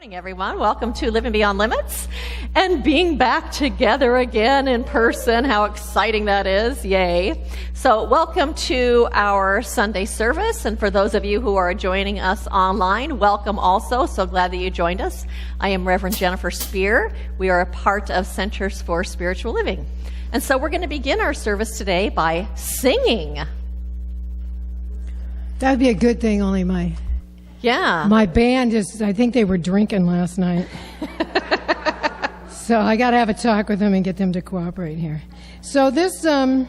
Morning, everyone. Welcome to Living Beyond Limits and being back together again in person. How exciting that is. Yay. So welcome to our Sunday service. And for those of you who are joining us online, welcome also. So glad that you joined us. I am Reverend Jennifer Spear. We are a part of Centers for Spiritual Living. And so we're going to begin our service today by singing. That'd be a good thing, only my band I think they were drinking last night. So I got to have a talk with them and get them to cooperate here. So this song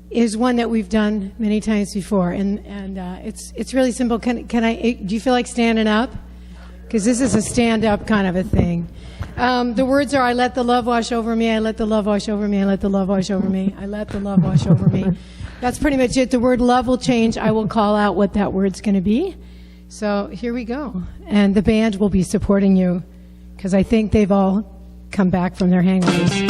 is one that we've done many times before, and it's really simple. Do you feel like standing up? Because this is a stand-up kind of a thing. The words are, I let the love wash over me, I let the love wash over me, I let the love wash over me, I let the love wash over me. That's pretty much it. The word love will change. I will call out what that word's going to be. So here we go. And the band will be supporting you because I think they've all come back from their hangovers.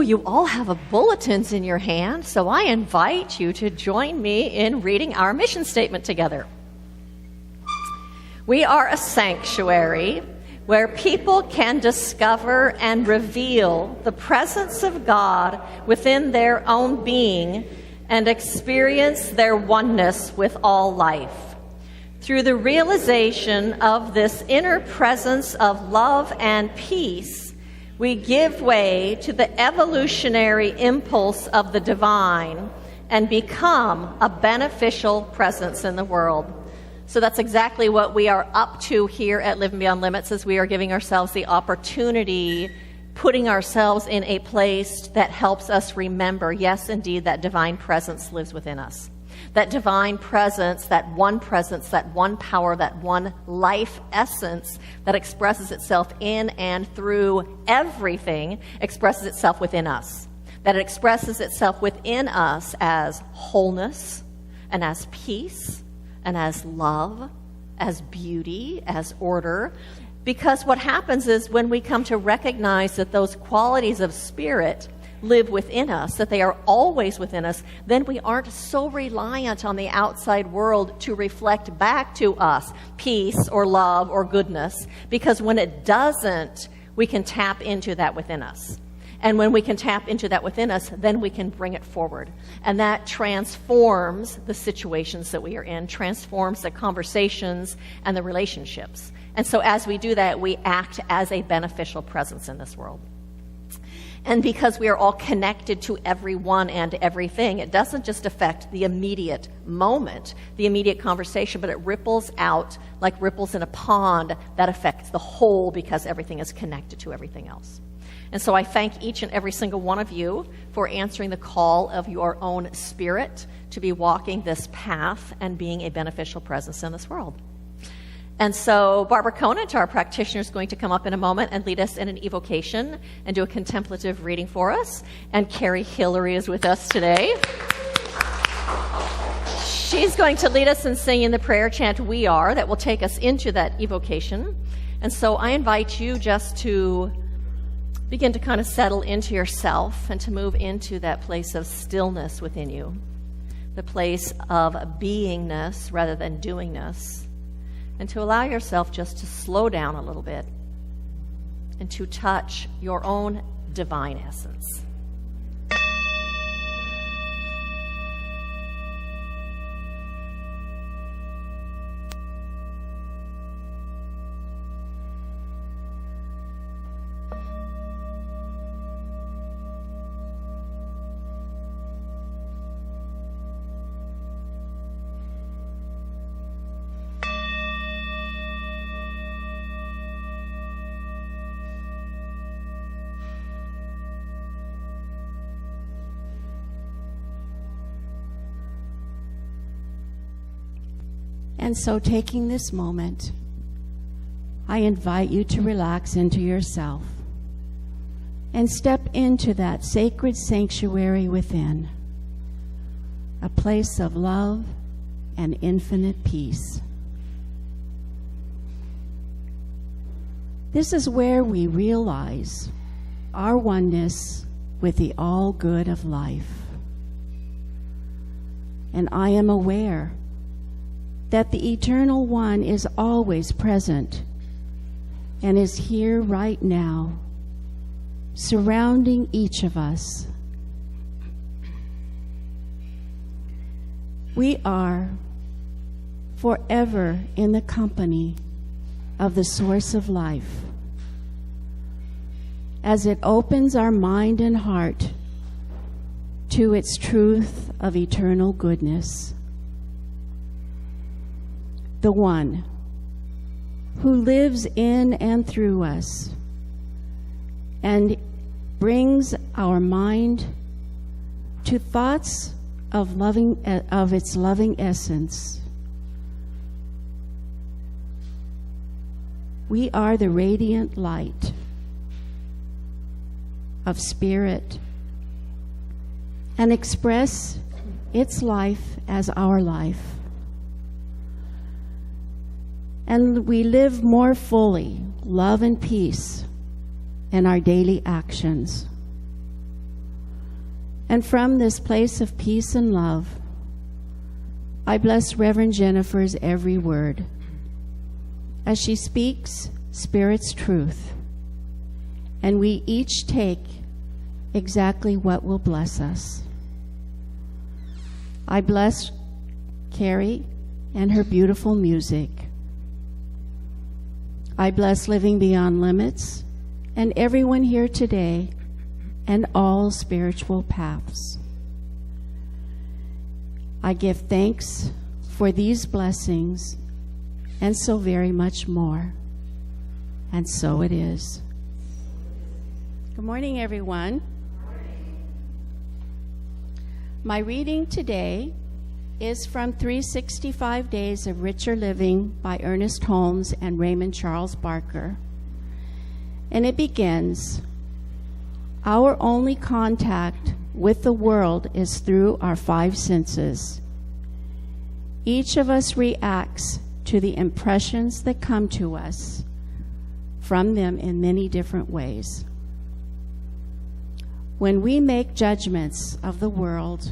You all have bulletins in your hand, so I invite you to join me in reading our mission statement together. We are a sanctuary where people can discover and reveal the presence of God within their own being and experience their oneness with all life. Through the realization of this inner presence of love and peace, we give way to the evolutionary impulse of the divine and become a beneficial presence in the world. So that's exactly what we are up to here at Living Beyond Limits, as we are giving ourselves the opportunity, putting ourselves in a place that helps us remember, yes, indeed, that divine presence lives within us. That divine presence, that one power, that one life essence that expresses itself in and through everything, expresses itself within us. That it expresses itself within us as wholeness and as peace and as love, as beauty, as order, Because what happens is when we come to recognize that those qualities of spirit live within us, that they are always within us, then we aren't so reliant on the outside world to reflect back to us peace or love or goodness, because when it doesn't, we can tap into that within us. And when we can tap into that within us, then we can bring it forward. And that transforms the situations that we are in, transforms the conversations and the relationships. And so as we do that, we act as a beneficial presence in this world. And because we are all connected to everyone and everything, it doesn't just affect the immediate moment, the immediate conversation, but it ripples out like ripples in a pond that affects the whole because everything is connected to everything else. And so I thank each and every single one of you for answering the call of your own spirit to be walking this path and being a beneficial presence in this world. And so Barbara Conant, our practitioner, is going to come up in a moment and lead us in an evocation and do a contemplative reading for us. And Carrie Hillary is with us today. She's going to lead us in singing the prayer chant, We Are, that will take us into that evocation. And so I invite you just to begin to kind of settle into yourself and to move into that place of stillness within you, the place of beingness rather than doingness, and to allow yourself just to slow down a little bit and to touch your own divine essence. And so, taking this moment, I invite you to relax into yourself and step into that sacred sanctuary within, a place of love and infinite peace. This is where we realize our oneness with the all good of life. And I am aware that the Eternal One is always present and is here right now, surrounding each of us. We are forever in the company of the source of life as it opens our mind and heart to its truth of eternal goodness. The One who lives in and through us and brings our mind to thoughts of its loving essence. We are the radiant light of spirit and express its life as our life. And we live more fully, love and peace in our daily actions. And from this place of peace and love, I bless Reverend Jennifer's every word as she speaks Spirit's truth. And we each take exactly what will bless us. I bless Carrie and her beautiful music. I bless Living Beyond Limits and everyone here today and all spiritual paths. I give thanks for these blessings and so very much more. And so it is. Good morning, everyone. My reading today is from 365 Days of Richer Living by Ernest Holmes and Raymond Charles Barker. And it begins, our only contact with the world is through our five senses. Each of us reacts to the impressions that come to us from them in many different ways. When we make judgments of the world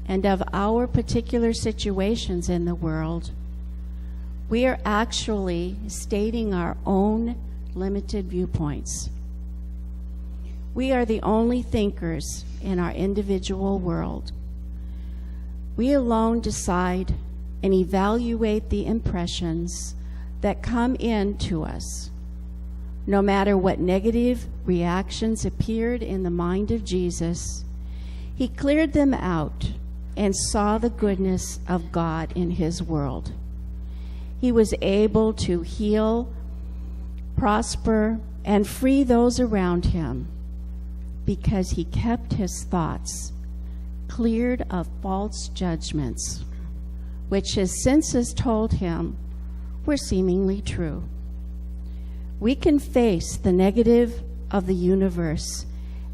and of our particular situations in the world, we are actually stating our own limited viewpoints. We are the only thinkers in our individual world. We alone decide and evaluate the impressions that come in to us. No matter what negative reactions appeared in the mind of Jesus, he cleared them out and saw the goodness of God in his world. He was able to heal, prosper, and free those around him because he kept his thoughts cleared of false judgments, which his senses told him were seemingly true. We can face the negative of the universe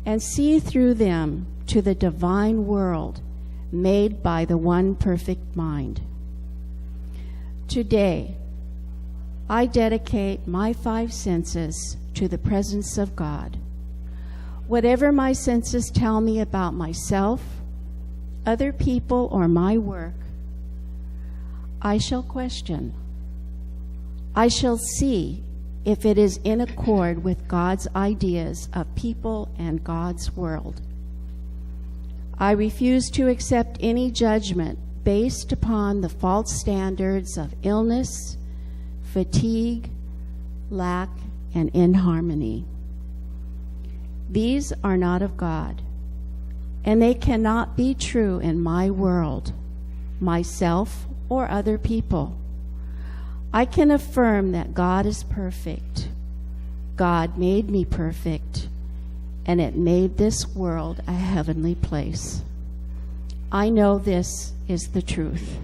and see through them to the divine world made by the one perfect mind. Today, I dedicate my 5 senses to the presence of God. Whatever my senses tell me about myself, other people, or my work, I shall question. I shall see if it is in accord with God's ideas of people and God's world. I refuse to accept any judgment based upon the false standards of illness, fatigue, lack, and inharmony. These are not of God, and they cannot be true in my world, myself, or other people. I can affirm that God is perfect. God made me perfect, and it made this world a heavenly place. I know this is the truth.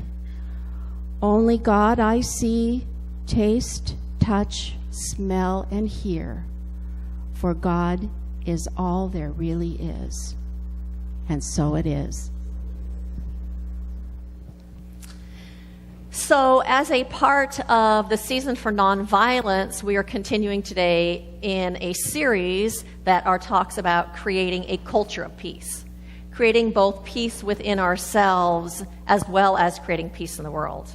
Only God I see, taste, touch, smell, and hear, for God is all there really is. And so it is. So, as a part of the Season for Nonviolence, we are continuing today in a series that talks about creating a culture of peace, creating both peace within ourselves as well as creating peace in the world.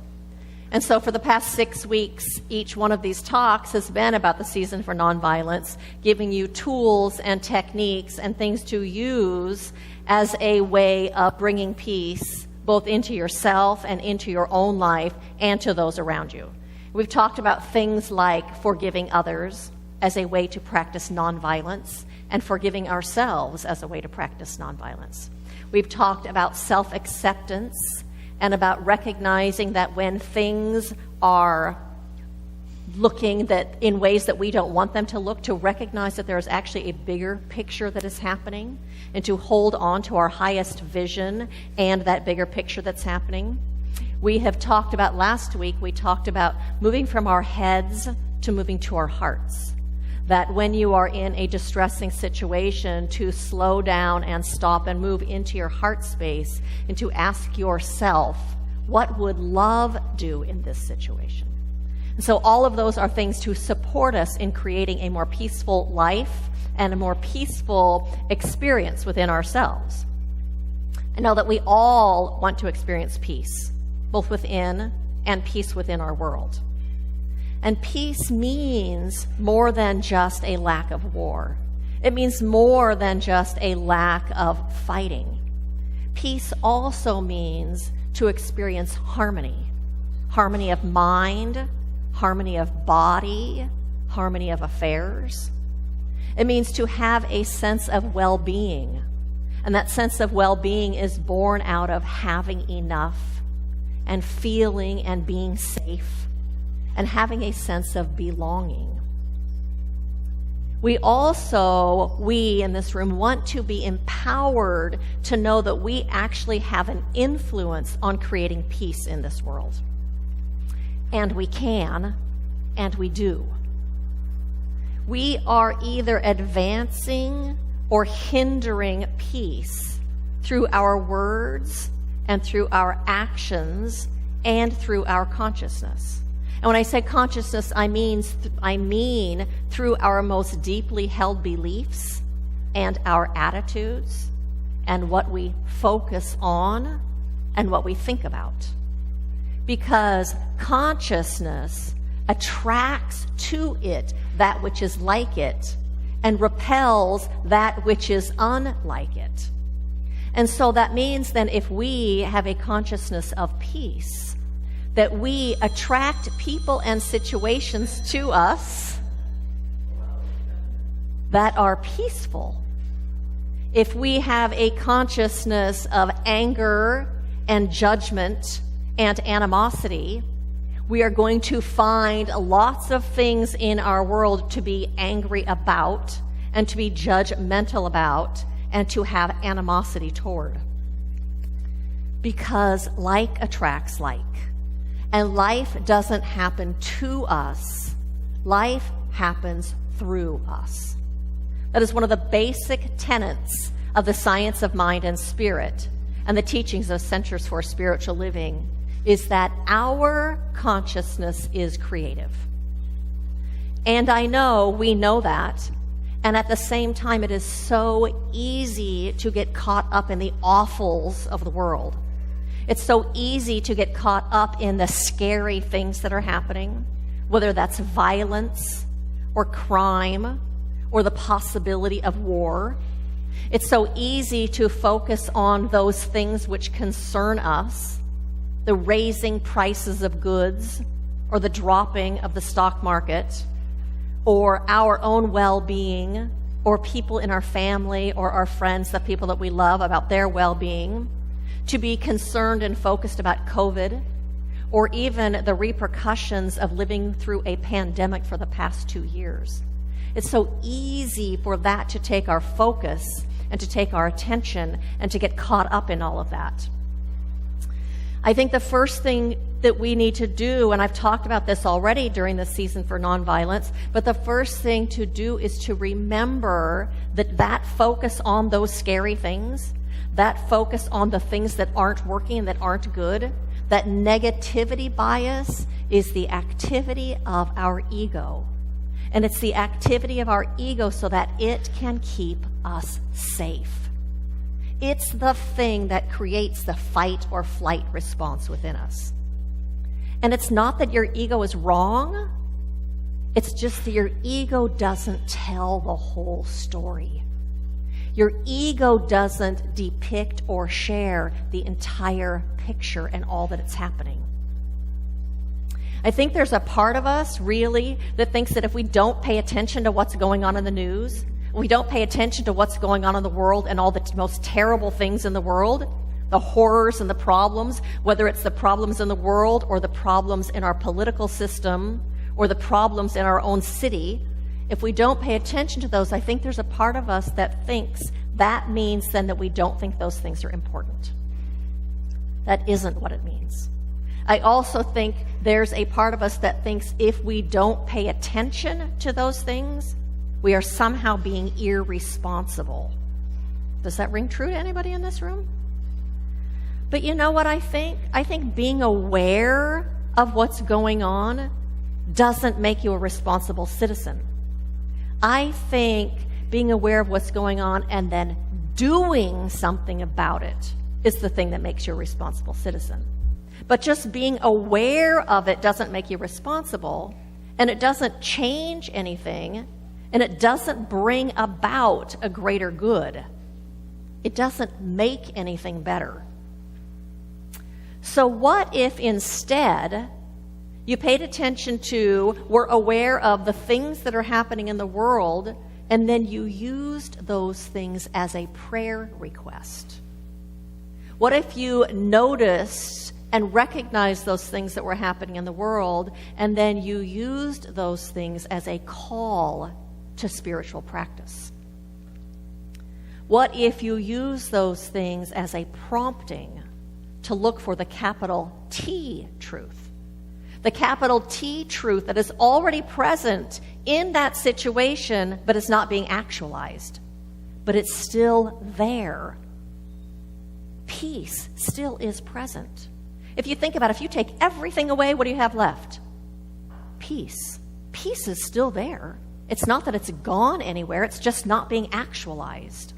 And so for the past 6 weeks, each one of these talks has been about the Season for Nonviolence, giving you tools and techniques and things to use as a way of bringing peace both into yourself and into your own life and to those around you. We've talked about things like forgiving others as a way to practice nonviolence and forgiving ourselves as a way to practice nonviolence. We've talked about self-acceptance and about recognizing that when things are looking that in ways that we don't want them to look, to recognize that there is actually a bigger picture that is happening and to hold on to our highest vision and that bigger picture that's happening. We have talked about, last week, we talked about moving from our heads to moving to our hearts. That when you are in a distressing situation, to slow down and stop and move into your heart space and to ask yourself, what would love do in this situation? And so all of those are things to support us in creating a more peaceful life and a more peaceful experience within ourselves. I know that we all want to experience peace, both within and peace within our world. And peace means more than just a lack of war. It means more than just a lack of fighting. Peace also means to experience harmony. Harmony of mind, harmony of body, harmony of affairs. It means to have a sense of well-being. And that sense of well-being is born out of having enough and feeling and being safe and having a sense of belonging. We in this room, want to be empowered to know that we actually have an influence on creating peace in this world. And we can, and we do. We are either advancing or hindering peace through our words and through our actions and through our consciousness. And when I say consciousness, I mean through our most deeply held beliefs and our attitudes and what we focus on and what we think about. Because consciousness attracts to it that which is like it and repels that which is unlike it. And so that means then if we have a consciousness of peace, that we attract people and situations to us that are peaceful. If we have a consciousness of anger and judgment and animosity, we are going to find lots of things in our world to be angry about and to be judgmental about and to have animosity toward. Because like attracts like. And life doesn't happen to us. Life happens through us. That is one of the basic tenets of the science of mind and spirit and the teachings of Centers for Spiritual Living, is that our consciousness is creative. And I know we know that, and at the same time it is so easy to get caught up in the awfuls of the world. It's so easy to get caught up in the scary things that are happening, whether that's violence or crime or the possibility of war. It's so easy to focus on those things which concern us, the raising prices of goods or the dropping of the stock market or our own well-being or people in our family or our friends, the people that we love, about their well-being, to be concerned and focused about COVID or even the repercussions of living through a pandemic for the past 2 years. It's so easy for that to take our focus and to take our attention and to get caught up in all of that. I think the first thing that we need to do, and I've talked about this already during the season for nonviolence, but the first thing to do is to remember that focus on those scary things, that focus on the things that aren't working and that aren't good, that negativity bias is the activity of our ego. And it's the activity of our ego so that it can keep us safe. It's the thing that creates the fight or flight response within us. And it's not that your ego is wrong. It's just that your ego doesn't tell the whole story. Your ego doesn't depict or share the entire picture and all that it's happening. I think there's a part of us, really, that thinks that if we don't pay attention to what's going on in the news, we don't pay attention to what's going on in the world and all the most terrible things in the world, the horrors and the problems, whether it's the problems in the world or the problems in our political system or the problems in our own city, if we don't pay attention to those, I think there's a part of us that thinks that means then that we don't think those things are important. That isn't what it means. I also think there's a part of us that thinks if we don't pay attention to those things, we are somehow being irresponsible. Does that ring true to anybody in this room? But you know what I think? I think being aware of what's going on doesn't make you a responsible citizen. I think being aware of what's going on and then doing something about it is the thing that makes you a responsible citizen. But just being aware of it doesn't make you responsible, and it doesn't change anything, and it doesn't bring about a greater good. It doesn't make anything better. So what if instead you paid attention to, were aware of the things that are happening in the world, and then you used those things as a prayer request? What if you noticed and recognized those things that were happening in the world, and then you used those things as a call to spiritual practice? What if you use those things as a prompting to look for the capital T truth? The capital T truth that is already present in that situation, but is not being actualized. But it's still there. Peace still is present. If you think about it, if you take everything away, what do you have left? peace. Peace is still there. It's not that it's gone anywhere, it's just not being actualized.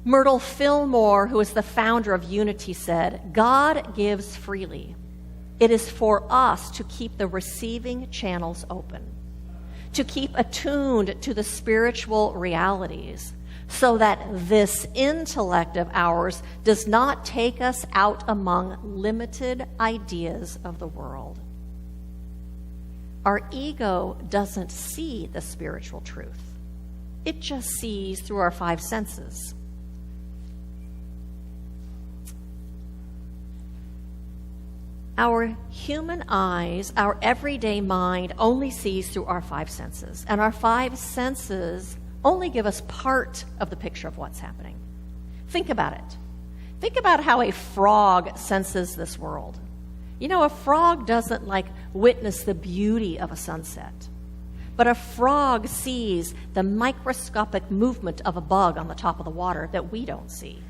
Myrtle Fillmore, who is the founder of Unity, said, "God gives freely. It is for us to keep the receiving channels open, to keep attuned to the spiritual realities, so that this intellect of ours does not take us out among limited ideas of the world." Our ego doesn't see the spiritual truth. It just sees through our five senses. Our human eyes, our everyday mind only sees through our five senses, and our five senses only give us part of the picture of what's happening. Think about it. Think about how a frog senses this world. You know, a frog doesn't witness the beauty of a sunset, but a frog sees the microscopic movement of a bug on the top of the water that we don't see.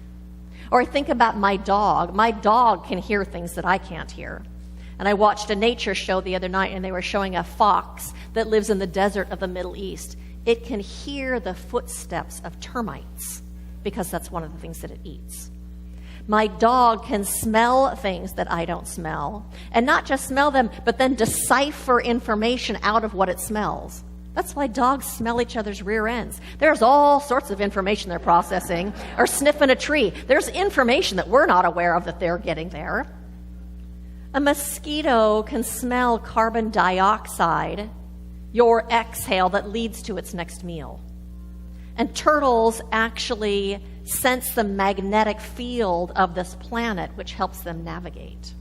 Or I think about my dog. My dog can hear things that I can't hear. And I watched a nature show the other night, and they were showing a fox that lives in the desert of the Middle East. It can hear the footsteps of termites because that's one of the things that it eats. My dog can smell things that I don't smell, and not just smell them, but then decipher information out of what it smells. That's why dogs smell each other's rear ends. There's all sorts of information they're processing, or sniffing a tree. There's information that we're not aware of that they're getting there. A mosquito can smell carbon dioxide, your exhale that leads to its next meal. And turtles actually sense the magnetic field of this planet, which helps them navigate.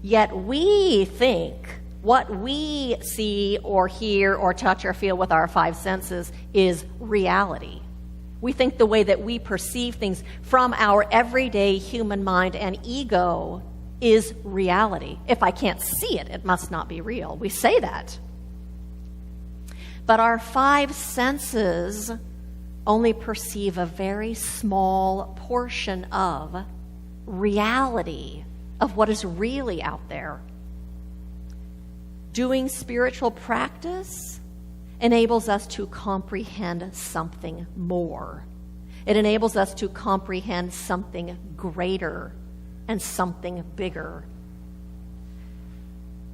Yet we think what we see or hear or touch or feel with our five senses is reality. We think the way that we perceive things from our everyday human mind and ego is reality. If I can't see it, it must not be real. We say that. But our five senses only perceive a very small portion of reality, of what is really out there. Doing spiritual practice enables us to comprehend something more. It enables us to comprehend something greater and something bigger.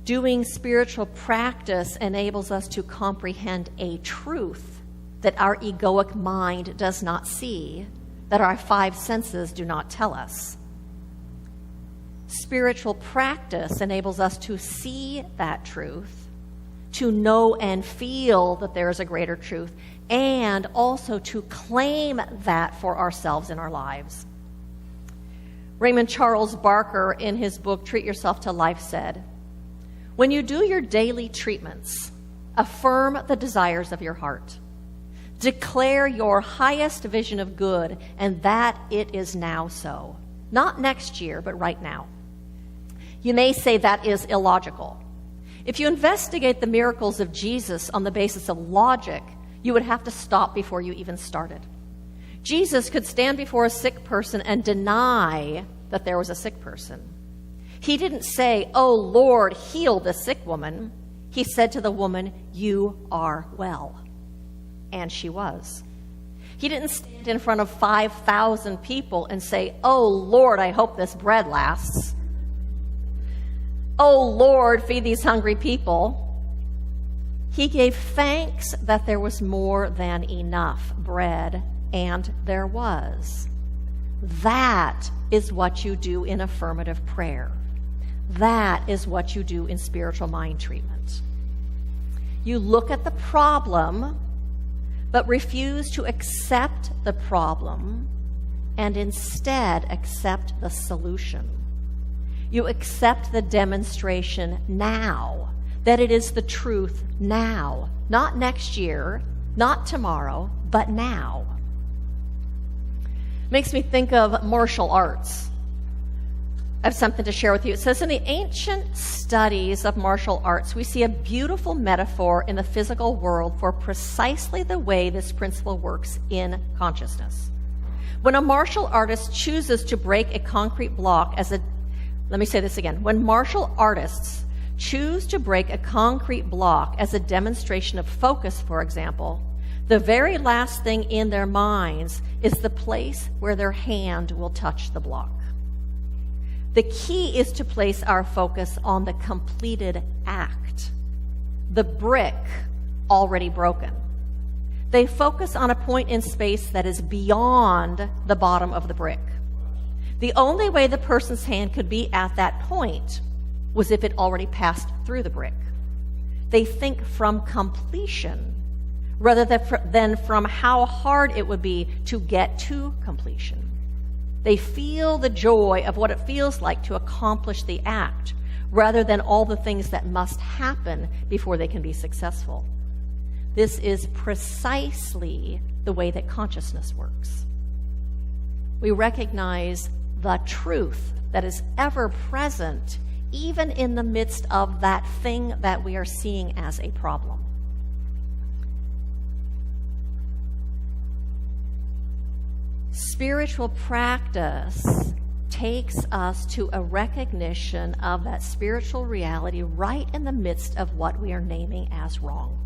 Doing spiritual practice enables us to comprehend a truth that our egoic mind does not see, that our five senses do not tell us. Spiritual practice enables us to see that truth, to know and feel that there is a greater truth, and also to claim that for ourselves in our lives. Raymond Charles Barker, in his book, Treat Yourself to Life, said, "When you do your daily treatments, affirm the desires of your heart. Declare your highest vision of good, and that it is now so. Not next year, but right now." You may say that is illogical. If you investigate the miracles of Jesus on the basis of logic, you would have to stop before you even started. Jesus could stand before a sick person and deny that there was a sick person. He didn't say, "Oh, Lord, heal the sick woman." He said to the woman, "You are well." And she was. He didn't stand in front of 5,000 people and say, "Oh, Lord, I hope this bread lasts. Oh, Lord, feed these hungry people." He gave thanks that there was more than enough bread, and there was. That is what you do in affirmative prayer. That is what you do in spiritual mind treatment. You look at the problem, but refuse to accept the problem, and instead accept the solution. You accept the demonstration now, that it is the truth now, not next year, not tomorrow, but now. Makes me think of martial arts. I have something to share with you. It says in the ancient studies of martial arts, we see a beautiful metaphor in the physical world for precisely the way this principle works in consciousness. When a martial artist chooses to break a concrete block when martial artists choose to break a concrete block as a demonstration of focus, for example, the very last thing in their minds is the place where their hand will touch the block. The key is to place our focus on the completed act, the brick already broken. They focus on a point in space that is beyond the bottom of the brick. The only way the person's hand could be at that point was if it already passed through the brick. They think from completion rather than from how hard it would be to get to completion. They feel the joy of what it feels like to accomplish the act rather than all the things that must happen before they can be successful. This is precisely the way that consciousness works. We recognize the truth that is ever present, even in the midst of that thing that we are seeing as a problem. Spiritual practice takes us to a recognition of that spiritual reality right in the midst of what we are naming as wrong.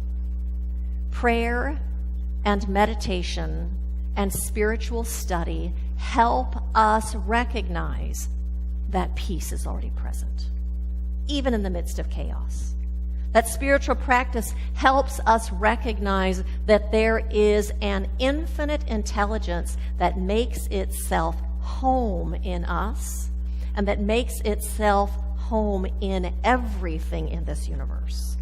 Prayer and meditation and spiritual study help us recognize that peace is already present, even in the midst of chaos. That spiritual practice helps us recognize that there is an infinite intelligence that makes itself home in us and that makes itself home in everything in this universe.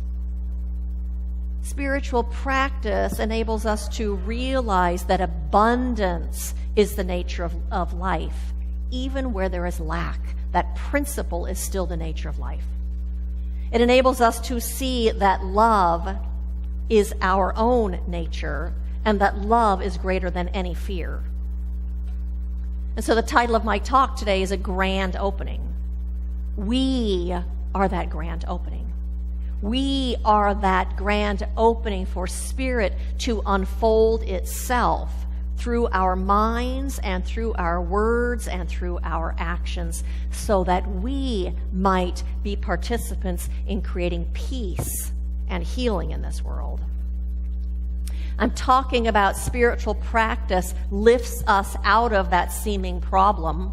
Spiritual practice enables us to realize that abundance is the nature of life, even where there is lack. That principle is still the nature of life. It enables us to see that love is our own nature and that love is greater than any fear. And so the title of my talk today is A Grand Opening. We are that grand opening. We are that grand opening for spirit to unfold itself through our minds and through our words and through our actions so that we might be participants in creating peace and healing in this world. I'm talking about spiritual practice lifts us out of that seeming problem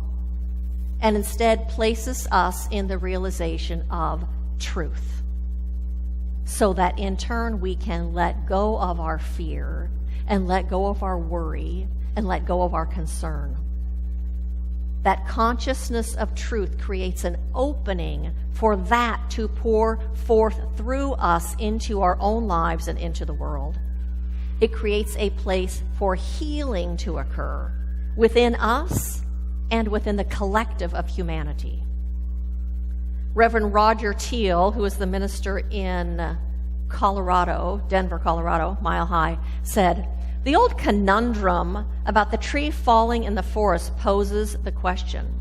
and instead places us in the realization of truth, so that in turn we can let go of our fear and let go of our worry and let go of our concern. That consciousness of truth creates an opening for that to pour forth through us into our own lives and into the world. It creates a place for healing to occur within us and within the collective of humanity. Reverend Roger Teal, who is the minister in Colorado, Denver, Colorado, Mile High, said, "The old conundrum about the tree falling in the forest poses the question,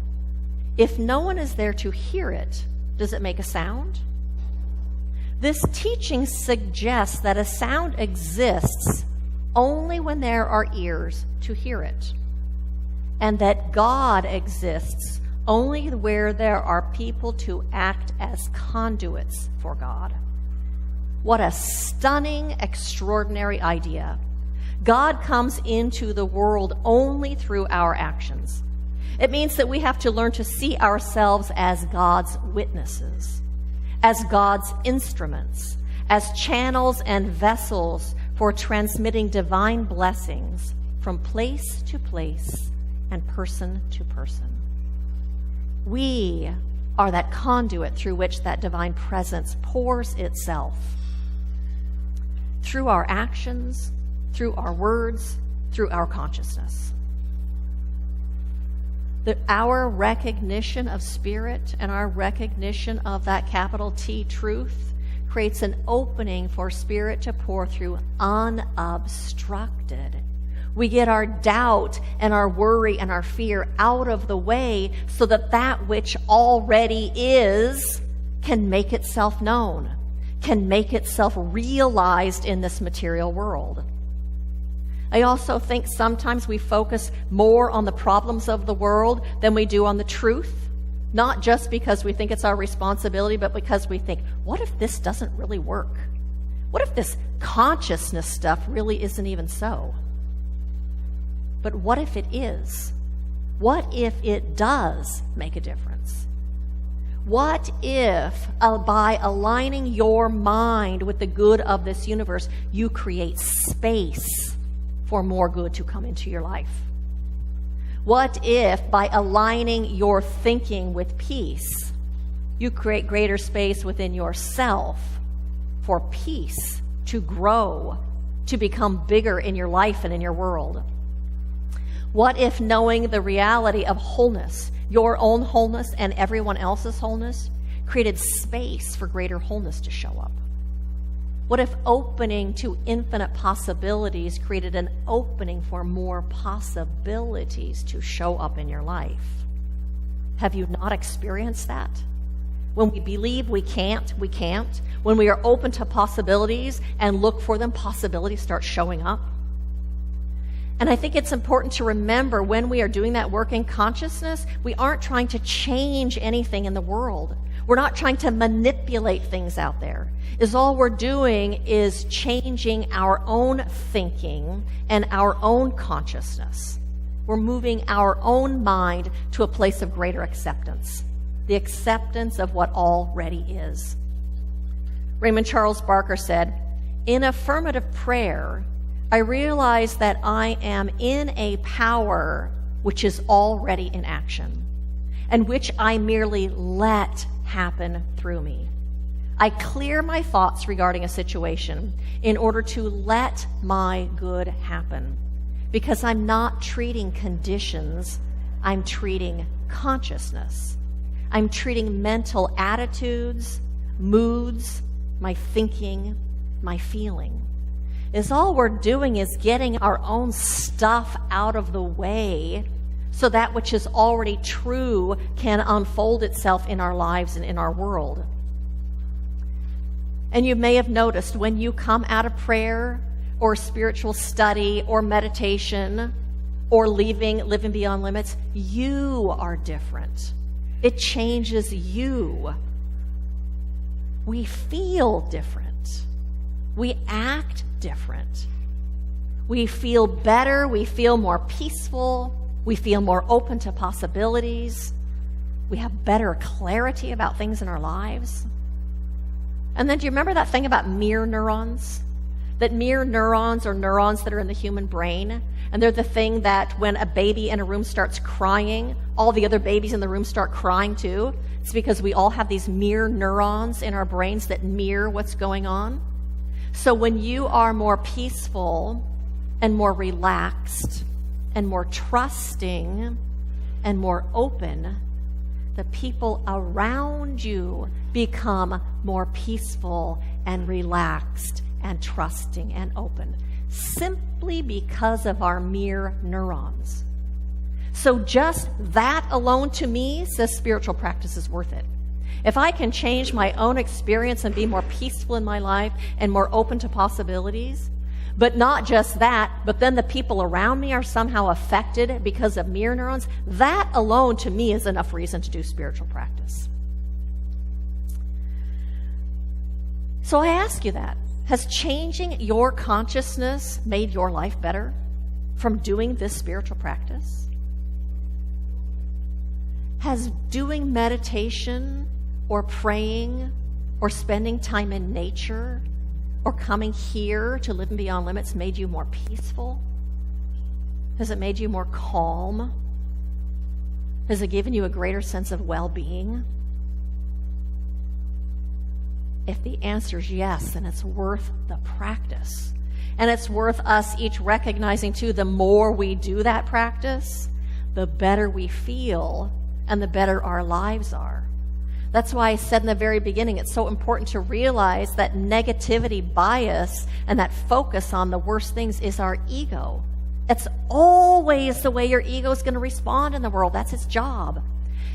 if no one is there to hear it, does it make a sound?" This teaching suggests that a sound exists only when there are ears to hear it, and that God exists only where there are people to act as conduits for God. What a stunning, extraordinary idea. God comes into the world only through our actions. It means that we have to learn to see ourselves as God's witnesses, as God's instruments, as channels and vessels for transmitting divine blessings from place to place and person to person. We are that conduit through which that divine presence pours itself. Through our actions, through our words, through our consciousness. Our recognition of spirit and our recognition of that capital T truth creates an opening for spirit to pour through unobstructed. We get our doubt and our worry and our fear out of the way so that that which already is can make itself known, can make itself realized in this material world. I also think sometimes we focus more on the problems of the world than we do on the truth. Not just because we think it's our responsibility, but because we think, what if this doesn't really work? What if this consciousness stuff really isn't even so? But what if it is? What if it does make a difference? What if by aligning your mind with the good of this universe, you create space for more good to come into your life? What if by aligning your thinking with peace, you create greater space within yourself for peace to grow, to become bigger in your life and in your world? What if knowing the reality of wholeness, your own wholeness and everyone else's wholeness, created space for greater wholeness to show up? What if opening to infinite possibilities created an opening for more possibilities to show up in your life? Have you not experienced that? When we believe we can't, we can't. When we are open to possibilities and look for them, possibilities start showing up. And I think it's important to remember when we are doing that work in consciousness, we aren't trying to change anything in the world. We're not trying to manipulate things out there. All we're doing is changing our own thinking and our own consciousness. We're moving our own mind to a place of greater acceptance, the acceptance of what already is. Raymond Charles Barker said, "In affirmative prayer, I realize that I am in a power which is already in action, and which I merely let happen through me. I clear my thoughts regarding a situation in order to let my good happen, because I'm not treating conditions, I'm treating consciousness. I'm treating mental attitudes, moods, my thinking, my feeling. All we're doing is getting our own stuff out of the way so that which is already true can unfold itself in our lives and in our world." And you may have noticed when you come out of prayer or spiritual study or meditation or living beyond limits, you are different. It changes you. We feel different. We act different. We feel better. We feel more peaceful. We feel more open to possibilities. We have better clarity about things in our lives. And then do you remember that thing about mirror neurons? That mirror neurons are neurons that are in the human brain, and they're the thing that when a baby in a room starts crying, all the other babies in the room start crying too. It's because we all have these mirror neurons in our brains that mirror what's going on. So when you are more peaceful and more relaxed and more trusting and more open, the people around you become more peaceful and relaxed and trusting and open, simply because of our mirror neurons. So just that alone to me says spiritual practice is worth it. If I can change my own experience and be more peaceful in my life and more open to possibilities, but not just that, but then the people around me are somehow affected because of mirror neurons, that alone to me is enough reason to do spiritual practice. So I ask you that. Has changing your consciousness made your life better from doing this spiritual practice? Has doing meditation or praying or spending time in nature or coming here to Living Beyond Limits made you more peaceful? Has it made you more calm? Has it given you a greater sense of well-being? If the answer is yes, then it's worth the practice. And it's worth us each recognizing, too, the more we do that practice, the better we feel and the better our lives are. That's why I said in the very beginning, it's so important to realize that negativity bias and that focus on the worst things is our ego. It's always the way your ego is going to respond in the world. That's its job.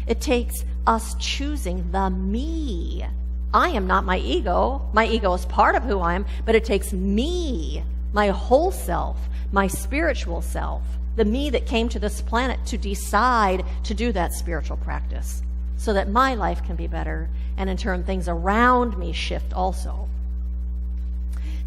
It takes us choosing the me. I am not my ego. My ego is part of who I am, but it takes me, my whole self, my spiritual self, the me that came to this planet to decide to do that spiritual practice. so that my life can be better, and in turn things around me shift also.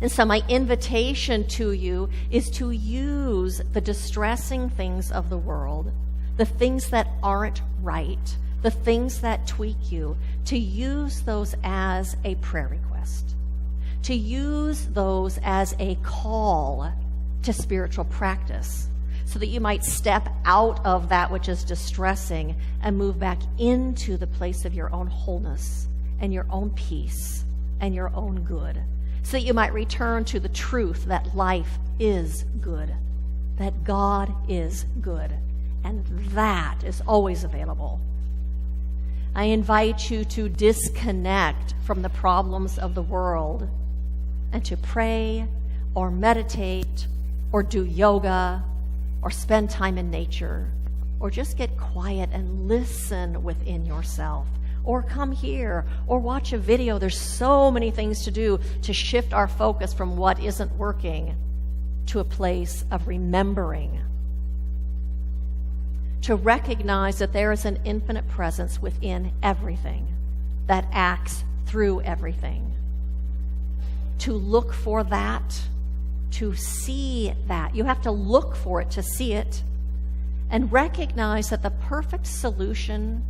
And so my invitation to you is to use the distressing things of the world, the things that aren't right, the things that tweak you, to use those as a prayer request, to use those as a call to spiritual practice, so that you might step out of that which is distressing and move back into the place of your own wholeness and your own peace and your own good, so that you might return to the truth that life is good, that God is good, and that is always available. I invite you to disconnect from the problems of the world and to pray or meditate or do yoga or spend time in nature or just get quiet and listen within yourself, or come here or watch a video. There's so many things to do to shift our focus from what isn't working to a place of remembering, to recognize that there is an infinite presence within everything that acts through everything, to look for that, to see that. You have to look for it to see it, and recognize that the perfect solution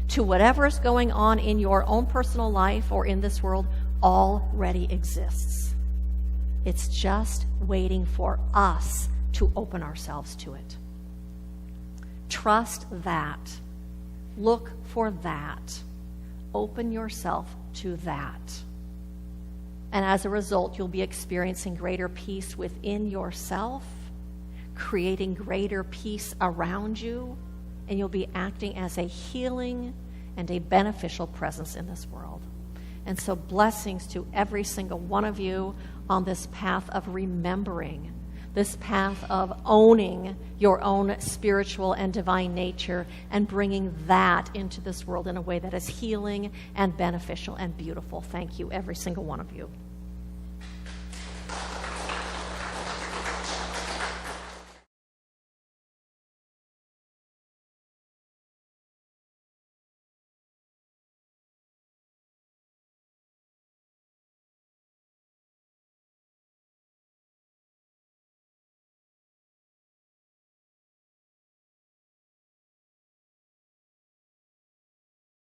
to whatever is going on in your own personal life or in this world already exists. It's just waiting for us to open ourselves to it. Trust that. Look for that. Open yourself to that. And as a result, you'll be experiencing greater peace within yourself, creating greater peace around you, and you'll be acting as a healing and a beneficial presence in this world. And so blessings to every single one of you on this path of remembering, this path of owning your own spiritual and divine nature and bringing that into this world in a way that is healing and beneficial and beautiful. Thank you, every single one of you.